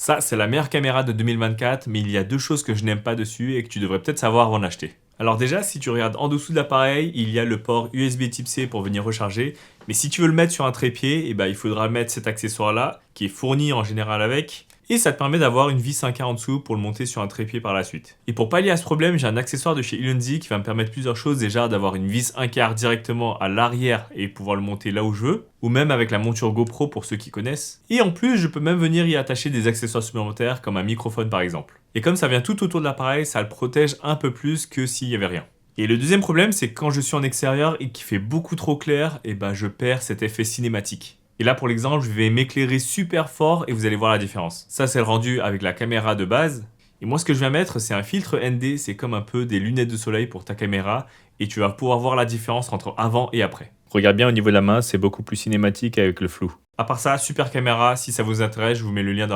Ça, c'est la meilleure caméra de 2024, mais il y a deux choses que je n'aime pas dessus et que tu devrais peut-être savoir avant d'acheter. Alors déjà, si tu regardes en dessous de l'appareil, il y a le port USB Type C pour venir recharger. Mais si tu veux le mettre sur un trépied, il faudra mettre cet accessoire-là, qui est fourni en général avec. Et ça te permet d'avoir une vis 1K en dessous pour le monter sur un trépied par la suite. Et pour pallier à ce problème, j'ai un accessoire de chez Ulenzi qui va me permettre plusieurs choses. Déjà d'avoir une vis 1/4 directement à l'arrière et pouvoir le monter là où je veux. Ou même avec la monture GoPro pour ceux qui connaissent. Et en plus, je peux même venir y attacher des accessoires supplémentaires comme un microphone par exemple. Et comme ça vient tout autour de l'appareil, ça le protège un peu plus que s'il n'y avait rien. Et le deuxième problème, c'est que quand je suis en extérieur et qu'il fait beaucoup trop clair, je perds cet effet cinématique. Et là, pour l'exemple, je vais m'éclairer super fort et vous allez voir la différence. Ça, c'est le rendu avec la caméra de base. Et moi, ce que je viens mettre, c'est un filtre ND. C'est comme un peu des lunettes de soleil pour ta caméra. Et tu vas pouvoir voir la différence entre avant et après. Regarde bien au niveau de la main, c'est beaucoup plus cinématique avec le flou. À part ça, super caméra. Si ça vous intéresse, je vous mets le lien dans la